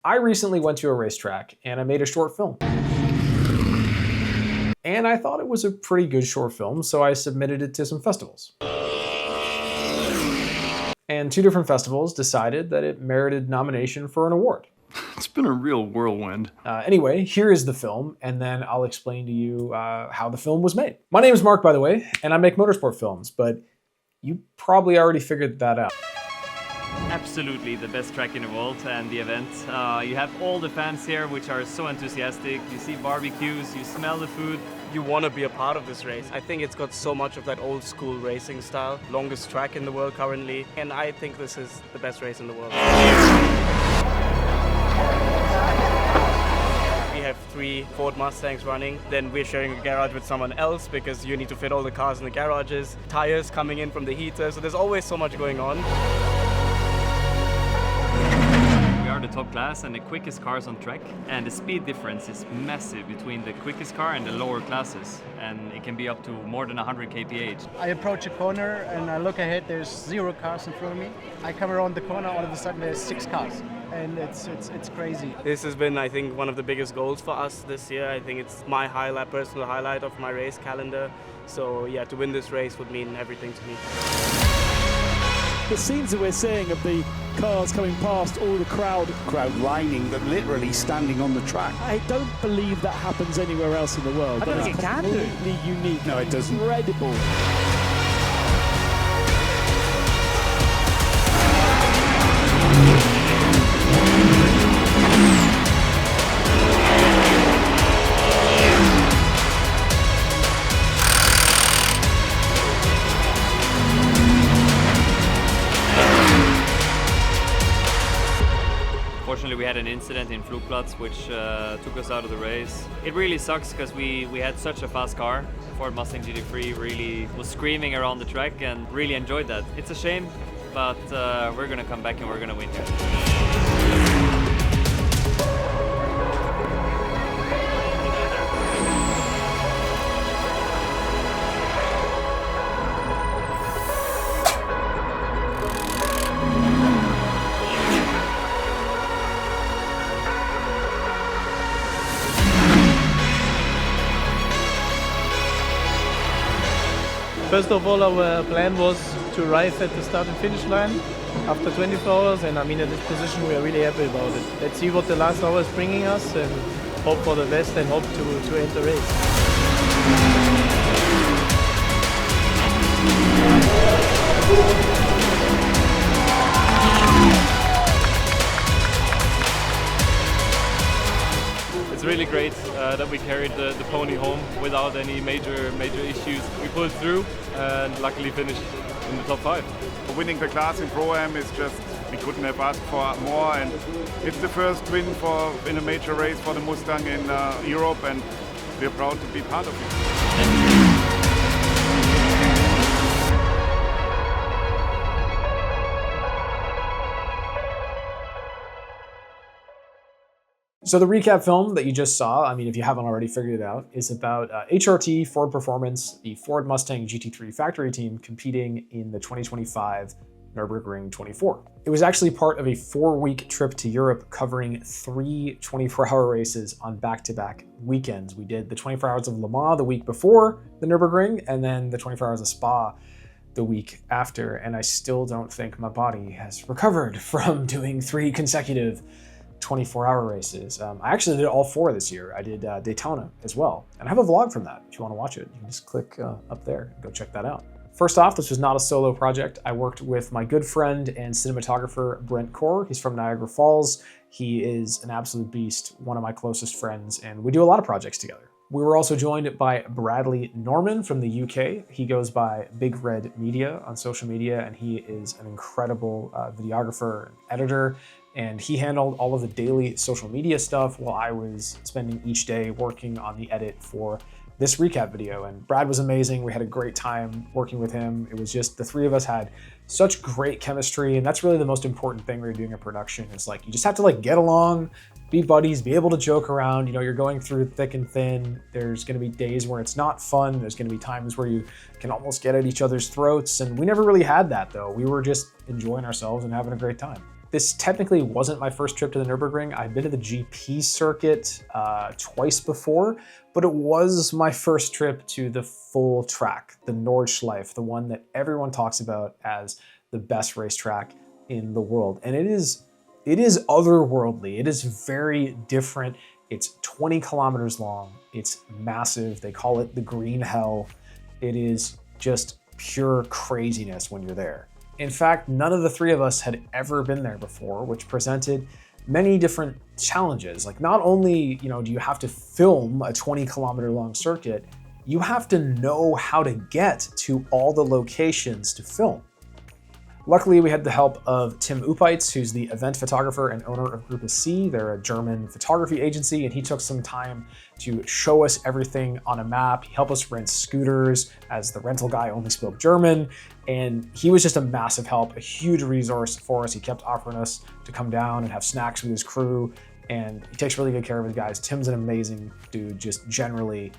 I recently went to a racetrack and I made a short film. And I thought it was a pretty good short film, so I submitted it to some festivals. And 2 different festivals decided that it merited nomination for an award. It's been a real whirlwind. Anyway, here is the film, and then I'll explain to you how the film was made. My name is Mark, by the way, and I make motorsport films, but you probably already figured that out. Absolutely the best track in the world and the event. You have all the fans here which are so enthusiastic. You see barbecues, you smell the food. You want to be a part of this race. I think it's got so much of that old school racing style. Longest track in the world currently, and I think this is the best race in the world. We have 3 Ford Mustangs running, then we're sharing a garage with someone else because you need to fit all the cars in the garages, tires coming in from the heater, so there's always so much going on. The top class and the quickest cars on track, and the speed difference is massive between the quickest car and the lower classes, and it can be up to more than 100 kph. I approach a corner and I look ahead, there's 0 cars in front of me. I come around the corner, all of a sudden there's 6 cars, and it's crazy. This has been, I think, one of the biggest goals for us this year. I think it's my personal highlight of my race calendar, so yeah, to win this race would mean everything to me. The scenes that we're seeing of the cars coming past, all the crowd lining, but literally standing on the track. I don't believe that happens anywhere else in the world. I don't think it can do. Completely unique. No, it doesn't. Incredible. Unfortunately, we had an incident in Flugplatz which took us out of the race. It really sucks because we had such a fast car. Ford Mustang GT3 really was screaming around the track and really enjoyed that. It's a shame, but we're gonna come back and we're gonna win here. First of all, our plan was to arrive at the start and finish line after 24 hours, and I mean, at this position we are really happy about it. Let's see what the last hour is bringing us and hope for the best and hope to end the race. It's really great that we carried the pony home without any major issues. We pulled through and luckily finished in the top 5. Winning the class in Pro-Am is just, we couldn't have asked for more, and it's the first win in a major race for the Mustang in Europe, and we're proud to be part of it. So the recap film that you just saw, I mean, if you haven't already figured it out, is about HRT Ford Performance, the Ford Mustang GT3 factory team competing in the 2025 Nürburgring 24. It was actually part of a 4-week trip to Europe covering 3 24-hour races on back-to-back weekends. We did the 24 Hours of Le Mans the week before the Nürburgring, and then the 24 Hours of Spa the week after, and I still don't think my body has recovered from doing 3 consecutive 24-hour races. I actually did all 4 this year. I did Daytona as well, and I have a vlog from that. If you want to watch it, you can just click up there and go check that out. First off, this was not a solo project. I worked with my good friend and cinematographer, Brent Core. He's from Niagara Falls. He is an absolute beast, one of my closest friends, and we do a lot of projects together. We were also joined by Bradley Norman from the UK. He goes by Big Red Media on social media, and he is an incredible videographer and editor. And he handled all of the daily social media stuff while I was spending each day working on the edit for this recap video. And Brad was amazing. We had a great time working with him. It was just, the 3 of us had such great chemistry. And that's really the most important thing when you're doing a production. It's like, you just have to like get along, be buddies, be able to joke around. You know, you're going through thick and thin. There's gonna be days where it's not fun. There's gonna be times where you can almost get at each other's throats. And we never really had that though. We were just enjoying ourselves and having a great time. This technically wasn't my first trip to the Nürburgring. I'd been to the GP circuit twice before, but it was my first trip to the full track, the Nordschleife, the one that everyone talks about as the best racetrack in the world. And it is otherworldly. It is very different. It's 20 kilometers long. It's massive. They call it the Green Hell. It is just pure craziness when you're there. In fact, none of the three of us had ever been there before, which presented many different challenges. Like, not only, do you have to film a 20 kilometer long circuit, you have to know how to get to all the locations to film. Luckily, we had the help of Tim Uppeitz, who's the event photographer and owner of Gruppe C. They're a German photography agency, and he took some time to show us everything on a map. He helped us rent scooters, as the rental guy only spoke German, and he was just a massive help, a huge resource for us. He kept offering us to come down and have snacks with his crew, and he takes really good care of his guys. Tim's an amazing dude, just generally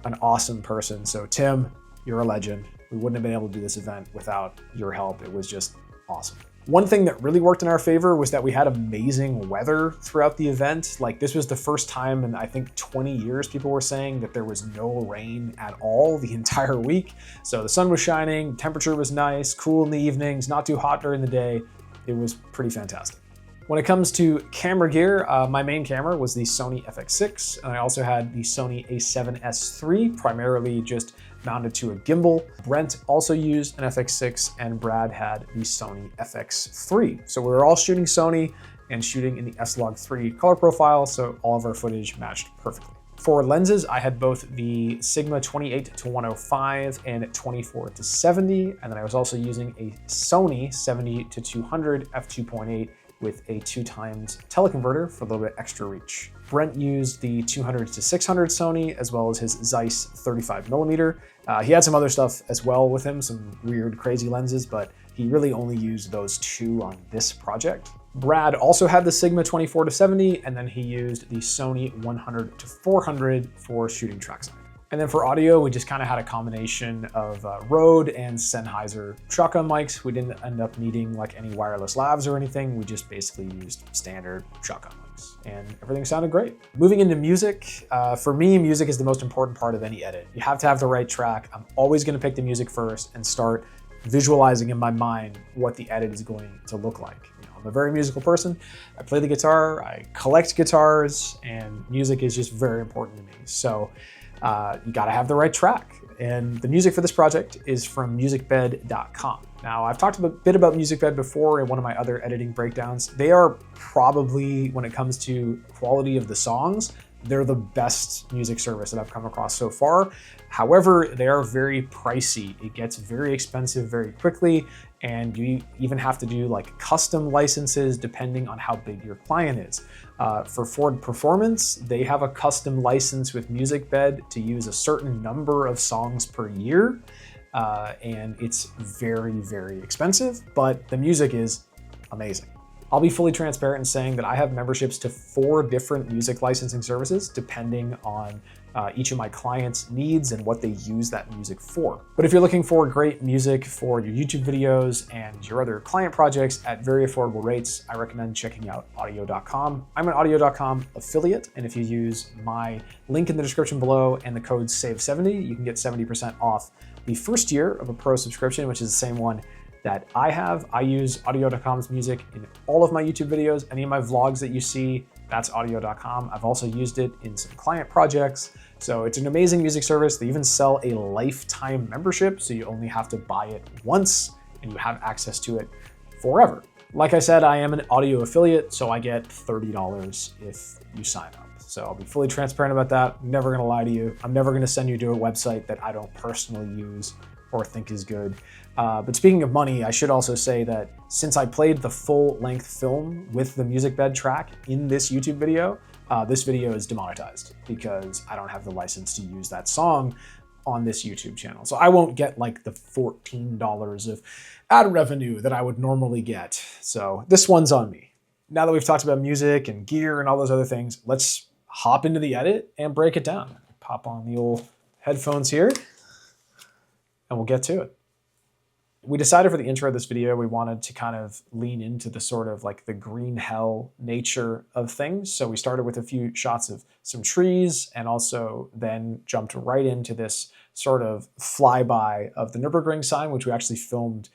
an awesome person. So Tim, you're a legend. We wouldn't have been able to do this event without your help. It was just awesome. One thing that really worked in our favor was that we had amazing weather throughout the event. Like, this was the first time in, I think, 20 years people were saying that there was no rain at all the entire week. So the sun was shining, temperature was nice, cool in the evenings, not too hot during the day. It was pretty fantastic. When it comes to camera gear, my main camera was the Sony FX6, and I also had the Sony a7S III, primarily just mounted to a gimbal. Brent also used an FX6, and Brad had the Sony FX3. So we were all shooting Sony and shooting in the S-Log3 color profile, so all of our footage matched perfectly. For lenses, I had both the Sigma 28-105 and 24-70, and then I was also using a Sony 70-200 f2.8 with a 2x teleconverter for a little bit extra reach. Brent used the 200-600 Sony, as well as his Zeiss 35mm. He had some other stuff as well with him, some weird, crazy lenses, but he really only used those two on this project. Brad also had the Sigma 24-70, and then he used the Sony 100-400 for shooting trackside. And then for audio, we just kind of had a combination of Rode and Sennheiser shotgun mics. We didn't end up needing like any wireless lavs or anything. We just basically used standard shotgun mics, and everything sounded great. Moving into music, for me, music is the most important part of any edit. You have to have the right track. I'm always going to pick the music first and start visualizing in my mind what the edit is going to look like. I'm a very musical person. I play the guitar, I collect guitars, and music is just very important to me. So you gotta have the right track. And the music for this project is from musicbed.com. Now, I've talked a bit about MusicBed before in one of my other editing breakdowns. They are probably, when it comes to quality of the songs, they're the best music service that I've come across so far. However, they are very pricey. It gets very expensive very quickly, and you even have to do like custom licenses depending on how big your client is. For Ford Performance, they have a custom license with MusicBed to use a certain number of songs per year, and it's very, very expensive, but the music is amazing. I'll be fully transparent in saying that I have memberships to 4 different music licensing services depending on each of my clients' needs and what they use that music for. But if you're looking for great music for your YouTube videos and your other client projects at very affordable rates, I recommend checking out audio.com. I'm an audio.com affiliate, and if you use my link in the description below and the code SAVE70, you can get 70% off the first year of a pro subscription, which is the same one that I have. I use audio.com's music in all of my YouTube videos. Any of my vlogs that you see, that's audio.com. I've also used it in some client projects. So it's an amazing music service. They even sell a lifetime membership, so you only have to buy it once and you have access to it forever. Like I said, I am an audio affiliate, so I get $30 if you sign up. So I'll be fully transparent about that. I'm never gonna lie to you. I'm never gonna send you to a website that I don't personally use or think is good. But speaking of money, I should also say that since I played the full-length film with the MusicBed track in this YouTube video, this video is demonetized because I don't have the license to use that song on this YouTube channel. So I won't get like the $14 of ad revenue that I would normally get. So this one's on me. Now that we've talked about music and gear and all those other things, let's hop into the edit and break it down. Pop on the old headphones here, and we'll get to it. We decided for the intro of this video, we wanted to kind of lean into the sort of like the green hell nature of things. So we started with a few shots of some trees and also then jumped right into this sort of flyby of the Nürburgring sign, which we actually filmed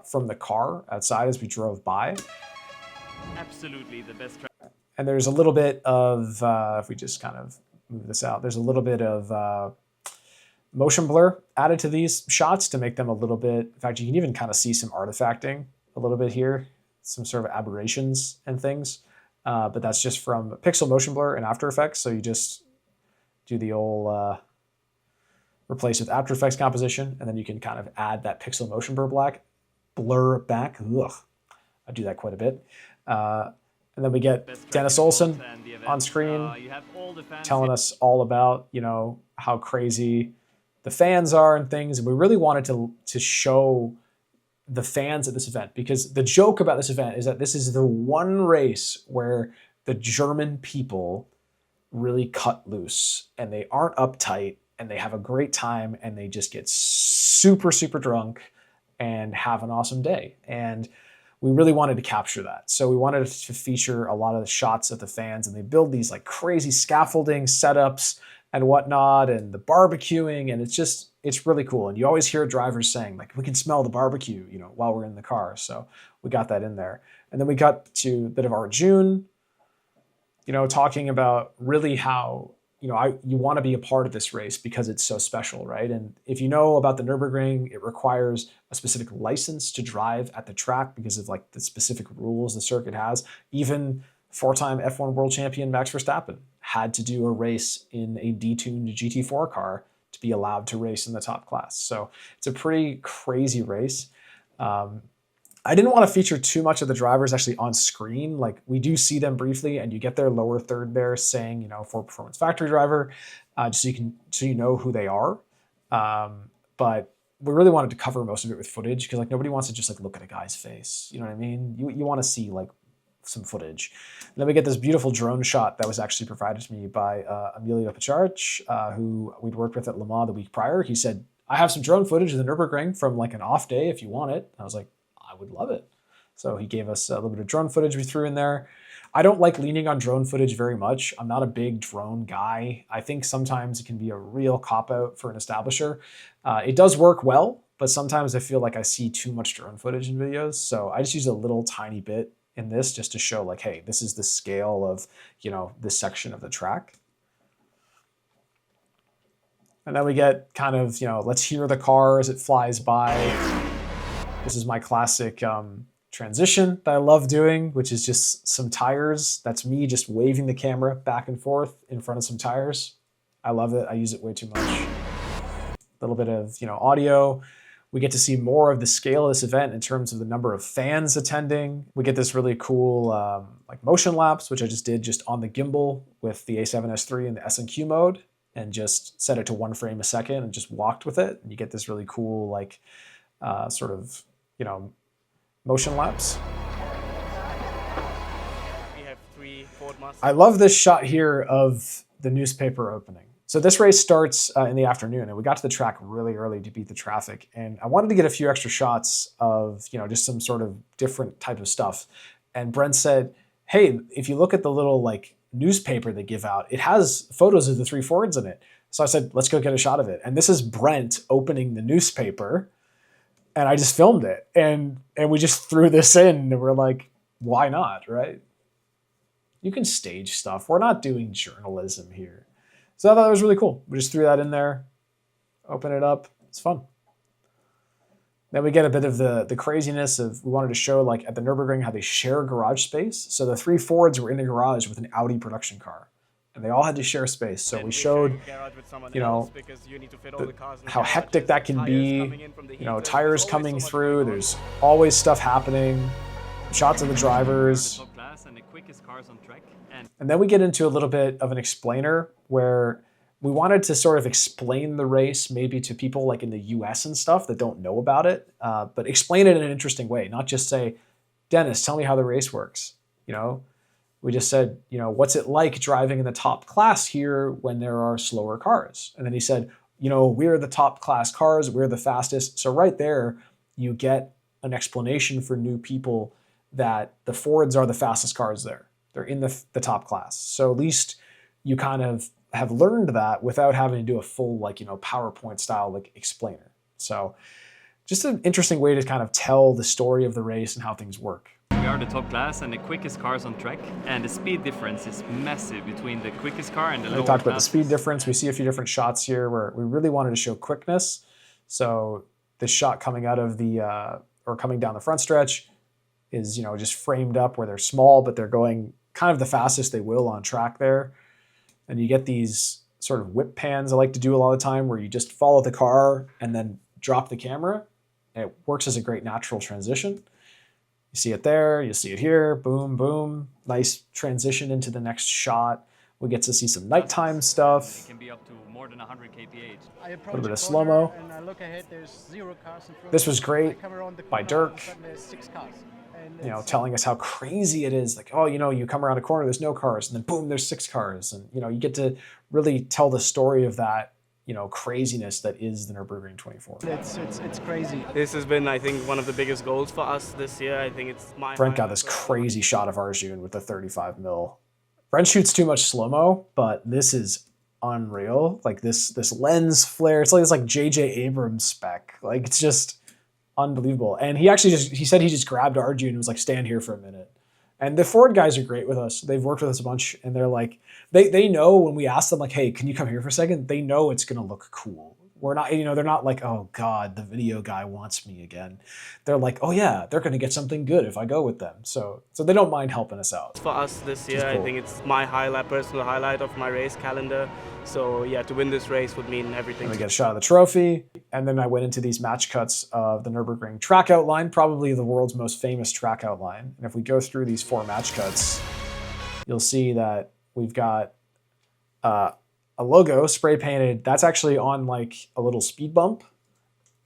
from the car outside as we drove by. Absolutely the best track. And there's a little bit of, if we just kind of move this out, there's a little bit of motion blur added to these shots to make them a little bit, in fact, you can even kind of see some artifacting a little bit here, some sort of aberrations and things. But that's just from pixel motion blur and After Effects. So you just do the old replace with After Effects composition, and then you can kind of add that pixel motion blur back. Ugh, I do that quite a bit. And then we get Dennis Olsen on screen telling us all about, you know, how crazy the fans are and things. And we really wanted to show the fans at this event, because the joke about this event is that this is the one race where the German people really cut loose and they aren't uptight and they have a great time and they just get super, super drunk and have an awesome day. And we really wanted to capture that. So we wanted to feature a lot of the shots of the fans, and they build these like crazy scaffolding setups and whatnot, and the barbecuing, and it's really cool. And you always hear drivers saying like, we can smell the barbecue, you know, while we're in the car. So we got that in there. And then we got to a bit of Arjun, you know, talking about really how, you know, you want to be a part of this race because it's so special, right? And if you know about the Nürburgring, it requires a specific license to drive at the track because of like the specific rules the circuit has. Even four-time F1 world champion Max Verstappen had to do a race in a detuned GT4 car to be allowed to race in the top class. So it's a pretty crazy race. I didn't want to feature too much of the drivers actually on screen. Like we do see them briefly, and you get their lower third there saying, you know, Ford Performance Factory driver, just so you know who they are. But we really wanted to cover most of it with footage because like nobody wants to just like look at a guy's face. You know what I mean? You want to see like some footage. And then we get this beautiful drone shot that was actually provided to me by Emilio Picharch, who we'd worked with at Le Mans the week prior. He said, I have some drone footage of the Nürburgring from like an off day if you want it. I was like, I would love it. So he gave us a little bit of drone footage we threw in there. I don't like leaning on drone footage very much. I'm not a big drone guy. I think sometimes it can be a real cop-out for an establisher. It does work well, but sometimes I feel like I see too much drone footage in videos. So I just use a little tiny bit in this just to show like, hey, this is the scale of, you know, this section of the track. And then we get kind of, you know, let's hear the car as it flies by. This is my classic transition that I love doing, which is just some tires. That's me just waving the camera back and forth in front of some tires. I love it. I use it way too much. A little bit of, you know, audio. We get to see more of the scale of this event in terms of the number of fans attending. We get this really cool like motion laps, which I just did just on the gimbal with the A7S III in the S&Q mode and just set it to 1 frame a second and just walked with it. And you get this really cool like sort of, you know, motion laps. We have 3 Ford Mustangs. I love this shot here of the newspaper opening. So this race starts in the afternoon, and we got to the track really early to beat the traffic. And I wanted to get a few extra shots of, you know, just some sort of different type of stuff. And Brent said, hey, if you look at the little like newspaper they give out, it has photos of the 3 Fords in it. So I said, let's go get a shot of it. And this is Brent opening the newspaper. And I just filmed it, and we just threw this in, and we're like, why not, right? You can stage stuff. We're not doing journalism here. So I thought that was really cool. We just threw that in there, open it up. It's fun. Then we get a bit of the craziness of, we wanted to show like at the Nürburgring how they share garage space. So the 3 Fords were in a garage with an Audi production car. And they all had to share space. So we showed, you know, how hectic that can be, you know, tires coming through. There's always stuff happening, shots of the drivers. And then we get into a little bit of an explainer where we wanted to sort of explain the race maybe to people like in the US and stuff that don't know about it, but explain it in an interesting way, not just say, Dennis, tell me how the race works, you know? We just said, you know, what's it like driving in the top class here when there are slower cars? And then he said, you know, we're the top class cars, we're the fastest. So right there, you get an explanation for new people that the Fords are the fastest cars there. They're in the top class. So at least you kind of have learned that without having to do a full, like, you know, PowerPoint style, like, explainer. So just an interesting way to kind of tell the story of the race and how things work. We are the top class and the quickest cars on track, and the speed difference is massive between the quickest car and the lower We talked about the classes. speed difference. We see a few different shots here where we really wanted to show quickness. So this shot coming out of the, or coming down the front stretch is, you know, just framed up where they're small, but they're going kind of the fastest they will on track there. And you get these sort of whip pans I like to do a lot of the time where you just follow the car and then drop the camera. And it works as a great natural transition. You see it there, you see it here, boom, boom. Nice transition into the next shot. We get to see some nighttime stuff. It can be up to more than 100 kph. I approach Little bit of the corner slow-mo. and I look ahead, there's 0 cars in front This of me. was great I come around the by corner, all of a Dirk. sudden there's 6 cars. And You know, it's- telling us how crazy it is. Like, oh, you know, you come around a corner, there's no cars, and then boom, there's 6 cars. And, you know, you get to really tell the story of that, you know, craziness that is the Nürburgring 24. It's crazy. This has been, I think, one of the biggest goals for us this year. I think it's my Brent got this crazy shot of Arjun with the 35 mil. Brent shoots too much slow-mo, but this is unreal. Like this lens flare, it's like J.J. Abrams spec. Like, it's just unbelievable. And he actually he said he just grabbed Arjun and was like, stand here for a minute. And the Ford guys are great with us. They've worked with us a bunch, and they're like, they know when we ask them, like, hey, can you come here for a second? They know it's going to look cool. We're not, you know, they're not like, oh God, the video guy wants me again. They're like, oh yeah, they're going to get something good if I go with them. So they don't mind helping us out. For us this year, Which is cool. I think it's my personal highlight of my race calendar. So yeah, to win this race would mean everything. And we get a shot of the trophy. And then I went into these match cuts of the Nürburgring track outline, probably the world's most famous track outline. And if we go through these 4 match cuts, you'll see that we've got a logo spray painted. That's actually on like a little speed bump.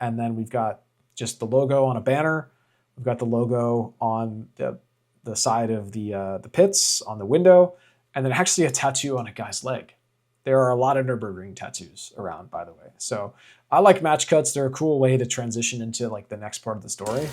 And then we've got just the logo on a banner. We've got the logo on the side of the pits on the window, and then actually a tattoo on a guy's leg. There are a lot of Nürburgring tattoos around, by the way. So I like match cuts. They're a cool way to transition into like the next part of the story.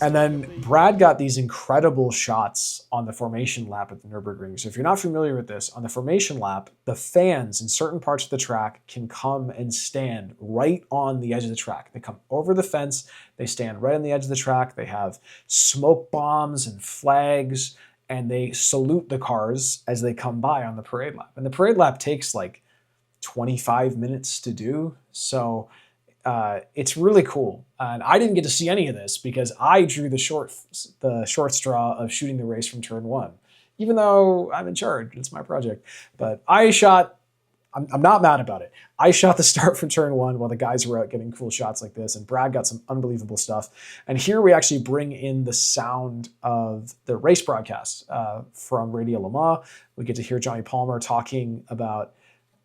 And then Brad got these incredible shots on the formation lap at the Nürburgring. So if you're not familiar with this, on the formation lap, the fans in certain parts of the track can come and stand right on the edge of the track. They come over the fence, they stand right on the edge of the track. They have smoke bombs and flags, and they salute the cars as they come by on the parade lap. And the parade lap takes like 25 minutes to do. So it's really cool. And I didn't get to see any of this because I drew the short straw of shooting the race from turn 1, even though I'm in charge. It's my project. But I shot, I'm not mad about it. I shot the start from turn 1 while the guys were out getting cool shots like this, and Brad got some unbelievable stuff. And here we actually bring in the sound of the race broadcast from Radio Le Mans. We get to hear Johnny Palmer talking about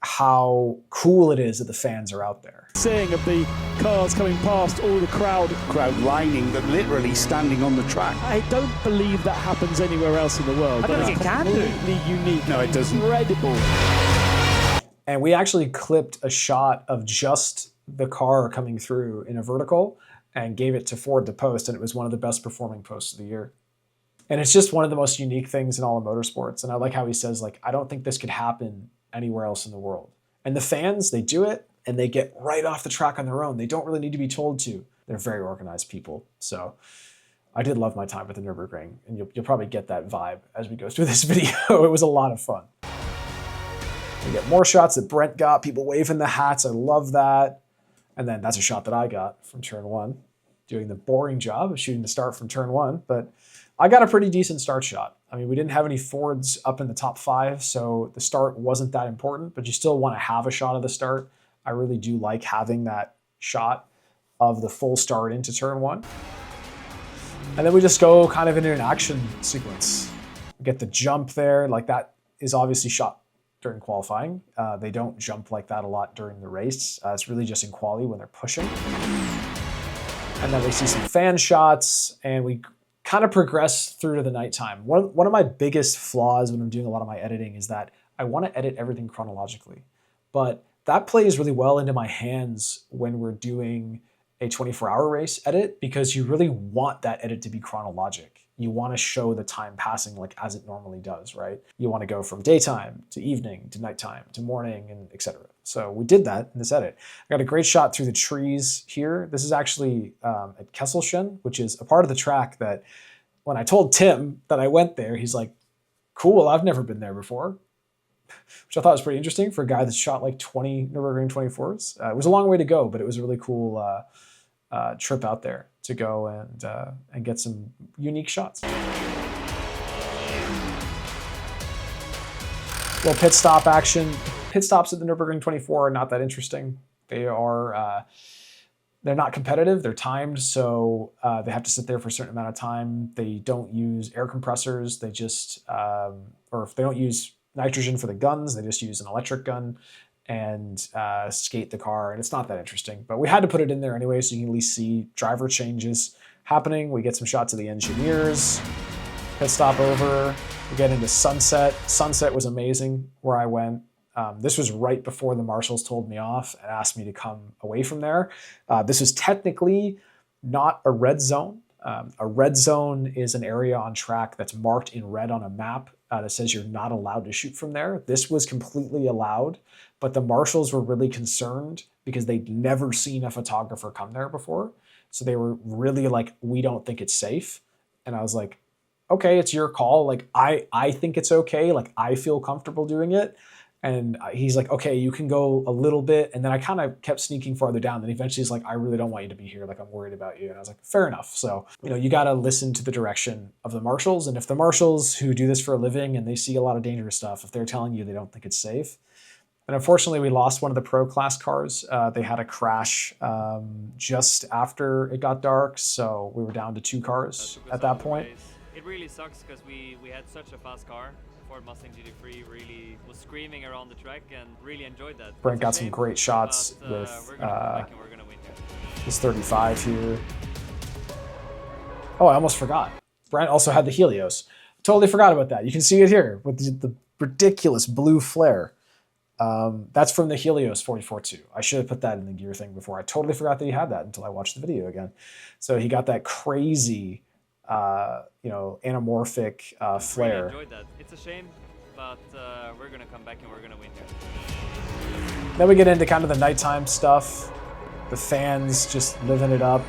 how cool it is that the fans are out there. Seeing of the cars coming past, all the crowd lining that literally standing on the track. I don't believe that happens anywhere else in the world. I don't think it can do. Completely unique. No, it doesn't. Incredible. And we actually clipped a shot of just the car coming through in a vertical and gave it to Ford to post, and it was one of the best performing posts of the year. And it's just one of the most unique things in all of motorsports. And I like how he says, like, I don't think this could happen anywhere else in the world. And the fans, they do it, and they get right off the track on their own. They don't really need to be told to. They're very organized people. So I did love my time at the Nürburgring, and you'll probably get that vibe as we go through this video. It was a lot of fun. We get more shots that Brent got, people waving the hats. I love that. And then that's a shot that I got from turn 1, doing the boring job of shooting the start from turn 1. But I got a pretty decent start shot. I mean, we didn't have any Fords up in the top 5, so the start wasn't that important, but you still want to have a shot of the start. I really do like having that shot of the full start into turn 1. And then we just go kind of into an action sequence. We get the jump there, like that is obviously shot during qualifying. They don't jump like that a lot during the race. It's really just in quali when they're pushing. And then we see some fan shots, and we kind of progress through to the nighttime. One of my biggest flaws when I'm doing a lot of my editing is that I want to edit everything chronologically. But that plays really well into my hands when we're doing a 24-hour race edit because you really want that edit to be chronologic. You want to show the time passing like as it normally does, right? You want to go from daytime to evening to nighttime to morning and etc. So we did that in this edit. I got a great shot through the trees here. This is actually at Kesselchen, which is a part of the track that when I told Tim that I went there, he's like, cool, I've never been there before, which I thought was pretty interesting for a guy that's shot like 20 Nürburgring 24s. It was a long way to go, but it was a really cool trip out there to go and get some unique shots. Well, pit stop action. Pit stops at the Nürburgring 24 are not that interesting. They are they're not competitive. They're timed, so they have to sit there for a certain amount of time. They don't use air compressors. They just or if they don't use nitrogen for the guns, they just use an electric gun and skate the car, and it's not that interesting. But we had to put it in there anyway, so you can at least see driver changes happening. We get some shots of the engineers. Pit stop over. We get into Sunset. Sunset was amazing where I went. This was right before the marshals told me off and asked me to come away from there. This was technically not a red zone. A red zone is an area on track that's marked in red on a map that says you're not allowed to shoot from there. This was completely allowed, but the marshals were really concerned because they'd never seen a photographer come there before. So they were really like, we don't think it's safe. And I was like, okay, it's your call. Like, I think it's okay. Like, I feel comfortable doing it. And he's like, okay, you can go a little bit. And then I kind of kept sneaking farther down. Then eventually he's like, I really don't want you to be here. Like, I'm worried about you. And I was like, fair enough. So, you got to listen to the direction of the marshals. And if the marshals who do this for a living and they see a lot of dangerous stuff, if they're telling you they don't think it's safe. And unfortunately, we lost one of the pro class cars. They had a crash just after it got dark. So we were down to 2 cars at that point. It really sucks because we had such a fast car. Ford Mustang GT3 really was screaming around the track and really enjoyed that. Brent got some great shots with his 35 here. Oh, I almost forgot. Brent also had the Helios. Totally forgot about that. You can see it here with the ridiculous blue flare. That's from the Helios 44.2. I should have put that in the gear thing before. I totally forgot that he had that until I watched the video again. So he got that crazy anamorphic flare. Really enjoyed that. It's a shame, but we're gonna come back and we're gonna win here. Then we get into kind of the nighttime stuff. The fans just living it up,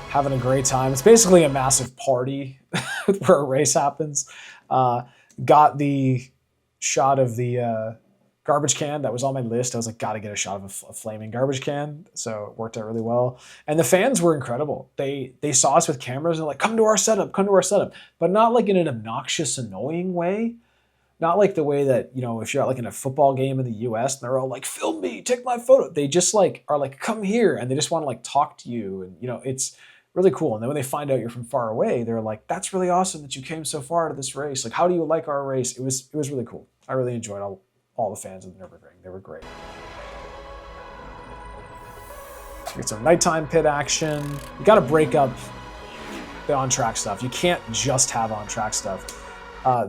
having a great time. It's basically a massive party where a race happens. Got the shot of the garbage can that was on my list. I was like, gotta get a shot of a flaming garbage can. So it worked out really well. And the fans were incredible. They saw us with cameras and they're like, come to our setup, but not like in an obnoxious, annoying way. Not like the way that, if you're like in a football game in the US and they're all like, film me, take my photo. They just like are like, come here. And they just want to like talk to you. And it's really cool. And then when they find out you're from far away, they're like, that's really awesome that you came so far to this race. Like, how do you like our race? It was really cool. I really enjoyed all the fans of the Nürburgring. They were great. We get some nighttime pit action. You got to break up the on-track stuff. You can't just have on-track stuff.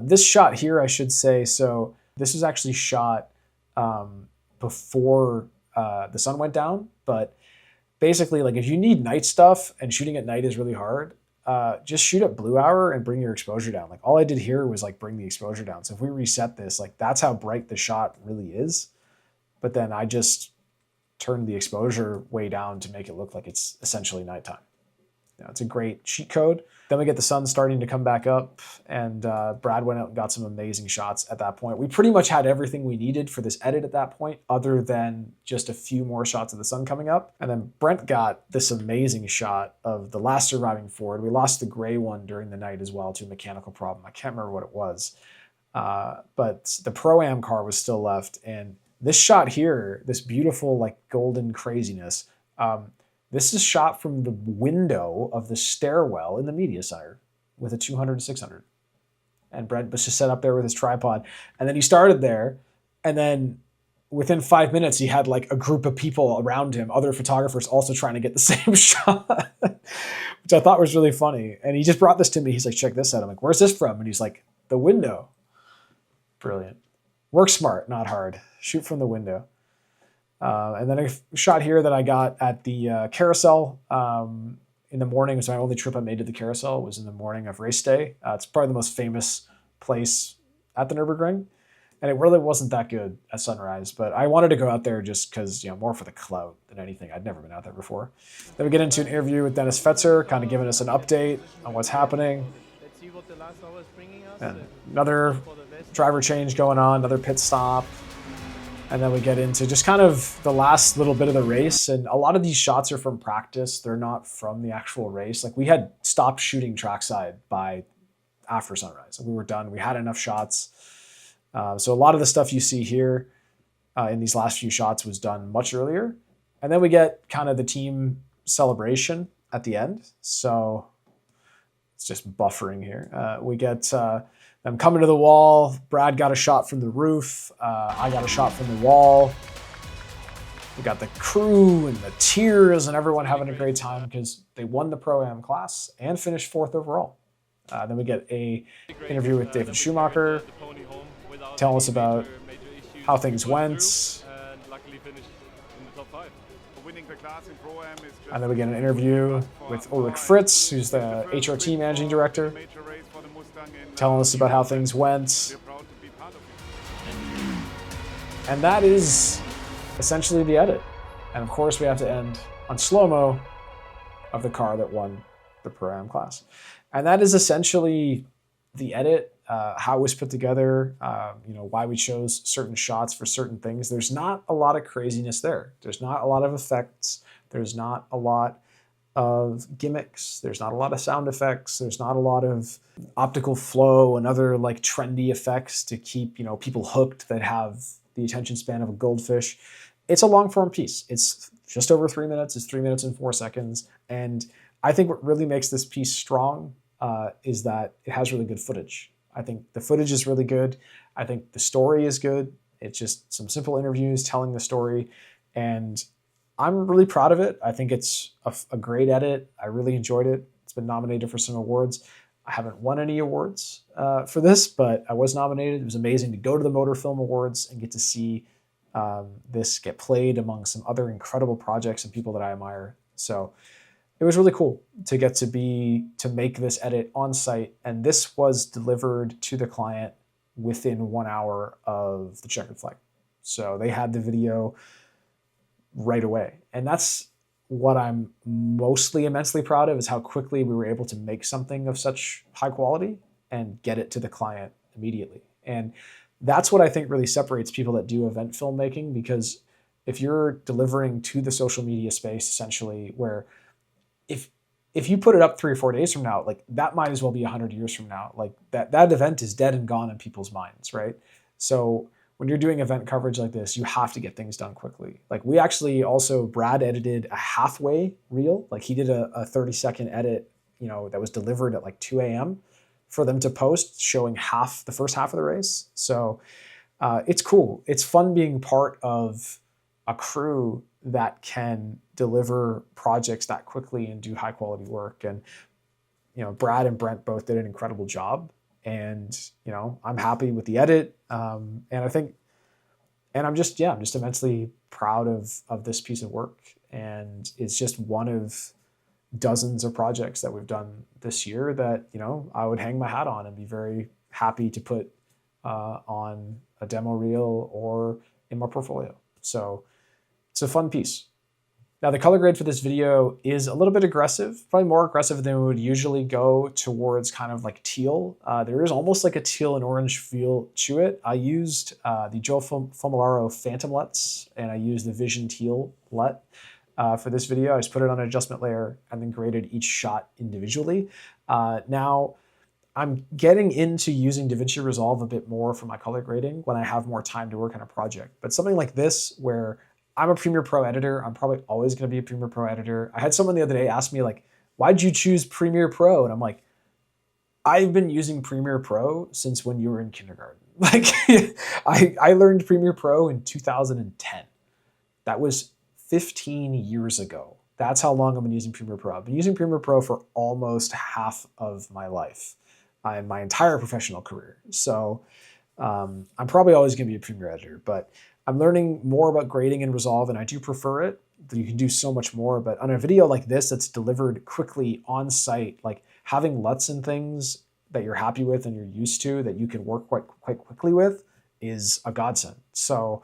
This shot here, I should say, so this was actually shot before the sun went down, but basically, like, if you need night stuff and shooting at night is really hard, just shoot at blue hour and bring your exposure down. Like, all I did here was like bring the exposure down. So if we reset this, like, that's how bright the shot really is. But then I just turned the exposure way down to make it look like it's essentially nighttime. It's a great cheat code. Then we get the sun starting to come back up, and Brad went out and got some amazing shots at that point. We pretty much had everything we needed for this edit at that point, other than just a few more shots of the sun coming up. And then Brent got this amazing shot of the last surviving Ford. We lost the gray one during the night as well to a mechanical problem. I can't remember what it was, but the Pro-Am car was still left. And this shot here, this beautiful like golden craziness, this is shot from the window of the stairwell in the media center with a 200-600. And Brent was just set up there with his tripod. And then he started there. And then within 5 minutes, he had like a group of people around him, other photographers also trying to get the same shot, which I thought was really funny. And he just brought this to me. He's like, check this out. I'm like, where's this from? And he's like, the window. Brilliant. Work smart, not hard. Shoot from the window. And then a shot here that I got at the carousel in the morning. It was my only trip I made to the carousel. It was in the morning of race day. It's probably the most famous place at the Nürburgring. And it really wasn't that good at sunrise, but I wanted to go out there just because, more for the clout than anything. I'd never been out there before. Then we get into an interview with Dennis Fetzer, kind of giving us an update on what's happening. And another driver change going on, another pit stop. And then we get into just kind of the last little bit of the race. And a lot of these shots are from practice. They're not from the actual race. Like, we had stopped shooting trackside by after sunrise. We were done. We had enough shots. So a lot of the stuff you see here in these last few shots was done much earlier. And then we get kind of the team celebration at the end. So it's just buffering here. We get them coming to the wall. Brad got a shot from the roof. I got a shot from the wall. We got the crew and the tears and everyone having a great time because they won the Pro-Am class and finished 4th overall. Then we get a interview with David Schumacher, telling us about how things went. And then we get an interview with Ulrich Fritz, who's the HRT managing director, telling us about how things went. And that is essentially the edit. And of course, we have to end on slow-mo of the car that won the Pro-Am class. And that is essentially the edit. How it was put together, why we chose certain shots for certain things. There's not a lot of craziness there. There's not a lot of effects. There's not a lot of gimmicks. There's not a lot of sound effects. There's not a lot of optical flow and other like trendy effects to keep, people hooked that have the attention span of a goldfish. It's a long form piece. It's just over 3 minutes. It's 3 minutes and 4 seconds. And I think what really makes this piece strong is that it has really good footage. I think the footage is really good. I think the story is good. It's just some simple interviews telling the story. And I'm really proud of it. I think it's a great edit. I really enjoyed it. It's been nominated for some awards. I haven't won any awards for this, but I was nominated. It was amazing to go to the Motor Film Awards and get to see this get played among some other incredible projects and people that I admire. So it was really cool to get to make this edit on site. And this was delivered to the client within 1 hour of the checkered flag. So they had the video right away. And that's what I'm mostly immensely proud of, is how quickly we were able to make something of such high quality and get it to the client immediately. And that's what I think really separates people that do event filmmaking, because if you're delivering to the social media space, essentially, where if you put it up 3 or 4 days from now, like, that might as well be 100 years from now. Like, that event is dead and gone in people's minds, right? So when you're doing event coverage like this, you have to get things done quickly. Like, we actually also, Brad edited a halfway reel. Like, he did a 30-second edit, that was delivered at like 2 a.m. for them to post, showing the first half of the race. So it's cool. It's fun being part of a crew that can deliver projects that quickly and do high quality work. And, Brad and Brent both did an incredible job. And, I'm happy with the edit. And I'm just immensely proud of this piece of work. And it's just one of dozens of projects that we've done this year that, I would hang my hat on and be very happy to put on a demo reel or in my portfolio. So it's a fun piece. Now, the color grade for this video is a little bit aggressive, probably more aggressive than we would usually go towards kind of like teal. There is almost like a teal and orange feel to it. I used the Joe Fumolaro Phantom LUTs, and I used the Vision Teal LUT for this video. I just put it on an adjustment layer and then graded each shot individually. Now, I'm getting into using DaVinci Resolve a bit more for my color grading when I have more time to work on a project. But something like this, where I'm a Premiere Pro editor, I'm probably always going to be a Premiere Pro editor. I had someone the other day ask me, like, why'd you choose Premiere Pro? And I'm like, I've been using Premiere Pro since when you were in kindergarten. Like, I learned Premiere Pro in 2010. That was 15 years ago. That's how long I've been using Premiere Pro. I've been using Premiere Pro for almost half of my life and my entire professional career. So I'm probably always going to be a Premiere editor, but I'm learning more about grading and resolve, and I do prefer it. You can do so much more, but on a video like this that's delivered quickly on site, like having LUTs and things that you're happy with and you're used to that you can work quite quickly with is a godsend. So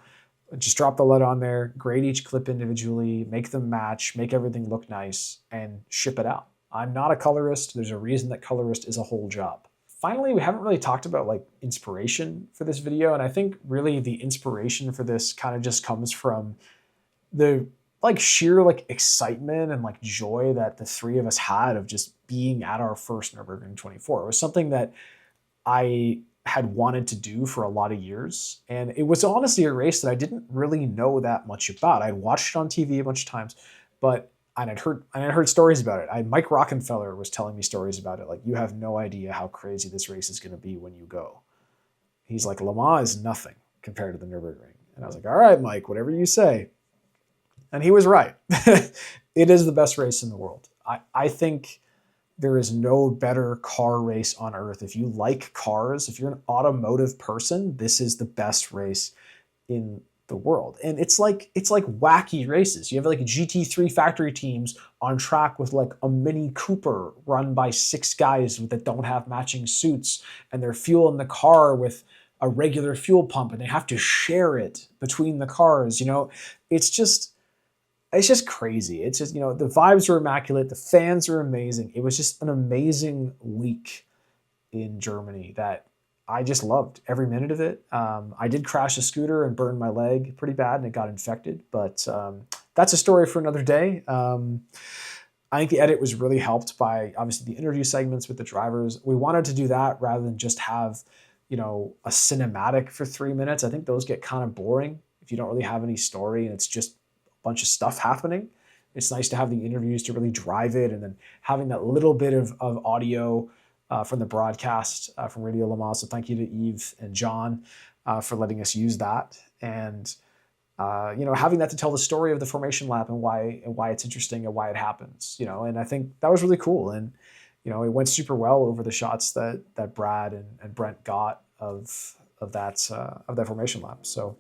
just drop the LUT on there, grade each clip individually, make them match, make everything look nice, and ship it out. I'm not a colorist. There's a reason that colorist is a whole job. Finally, we haven't really talked about like inspiration for this video, and I think really the inspiration for this kind of just comes from the like sheer like excitement and like joy that the three of us had of just being at our first Nürburgring 24. It was something that I had wanted to do for a lot of years, and it was honestly a race that I didn't really know that much about. I'd watched it on TV a bunch of times, but I'd heard stories about it. Mike Rockenfeller was telling me stories about it. Like, you have no idea how crazy this race is going to be when you go. He's like, Le Mans is nothing compared to the Nürburgring. And I was like, all right, Mike, whatever you say. And he was right. It is the best race in the world. I think there is no better car race on earth. If you like cars, if you're an automotive person, this is the best race in the world. And it's like wacky races. You have like GT3 factory teams on track with like a Mini Cooper run by 6 guys that don't have matching suits, and they're fueling the car with a regular fuel pump, and they have to share it between the cars. You know, it's just crazy. It's just, you know, the vibes are immaculate. The fans are amazing. It was just an amazing week in Germany that I just loved every minute of it. I did crash a scooter and burn my leg pretty bad, and it got infected, but that's a story for another day. I think the edit was really helped by obviously the interview segments with the drivers. We wanted to do that rather than just have, you know, a cinematic for 3 minutes. I think those get kind of boring if you don't really have any story and it's just a bunch of stuff happening. It's nice to have the interviews to really drive it, and then having that little bit of audio from the broadcast from Radio Le Mans. So thank you to Yves and John for letting us use that, and you know, having that to tell the story of the formation lap and why it's interesting and why it happens. You know, and I think that was really cool, and you know, it went super well over the shots that Brad and Brent got of that formation lap. So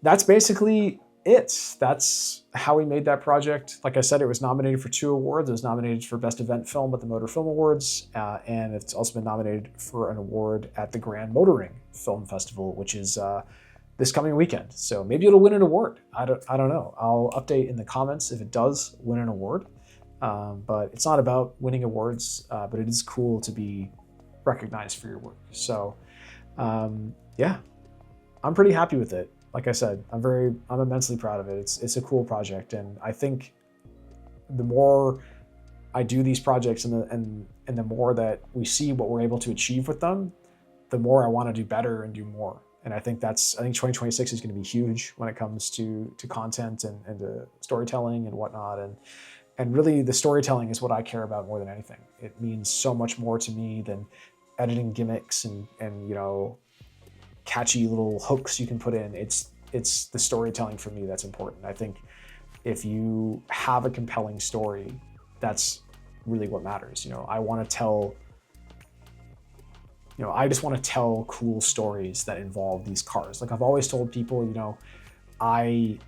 that's basically it. That's how we made that project. Like I said, it was nominated for 2 awards. It was nominated for Best Event Film at the Motor Film Awards, and it's also been nominated for an award at the Grand Motoring Film Festival, which is this coming weekend. So maybe it'll win an award. I don't know. I'll update in the comments if it does win an award. But it's not about winning awards, but it is cool to be recognized for your work. So yeah, I'm pretty happy with it. Like I said, I'm immensely proud of it. It's a cool project, and I think the more I do these projects and the more that we see what we're able to achieve with them, the more I want to do better and do more. And I think 2026 is going to be huge when it comes to content and to storytelling and whatnot. And really, the storytelling is what I care about more than anything. It means so much more to me than editing gimmicks and you know, catchy little hooks you can put in. It's the storytelling for me that's important. I think if you have a compelling story, that's really what matters. You know, I just want to tell cool stories that involve these cars. Like I've always told people, you know, I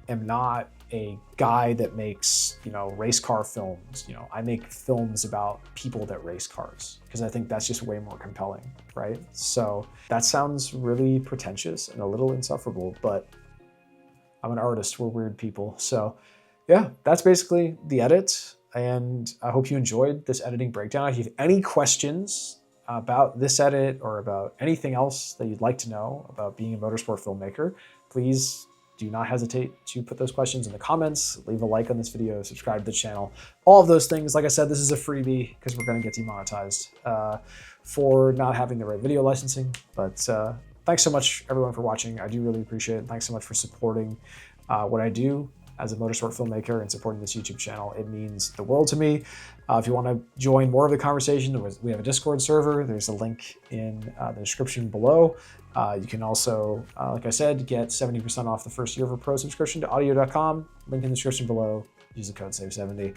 am not a guy that makes, you know, race car films. You know, I make films about people that race cars because I think that's just way more compelling, right? So that sounds really pretentious and a little insufferable, but I'm an artist. We're weird people. So yeah, that's basically the edit. And I hope you enjoyed this editing breakdown. If you have any questions about this edit or about anything else that you'd like to know about being a motorsport filmmaker, please do not hesitate to put those questions in the comments, leave a like on this video, subscribe to the channel, all of those things. Like I said, this is a freebie because we're going to get demonetized for not having the right video licensing. But thanks so much, everyone, for watching. I do really appreciate it. Thanks so much for supporting what I do as a motorsport filmmaker and supporting this YouTube channel. It means the world to me. If you want to join more of the conversation, we have a Discord server. There's a link in the description below. You can also, like I said, get 70% off the first year of a pro subscription to audio.com. Link in the description below. Use the code SAVE70.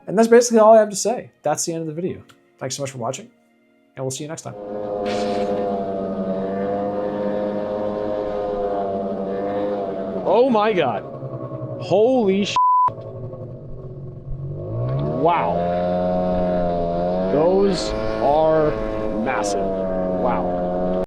And that's basically all I have to say. That's the end of the video. Thanks so much for watching, and we'll see you next time. Oh my God. Holy shit. Wow. Those are massive. Wow.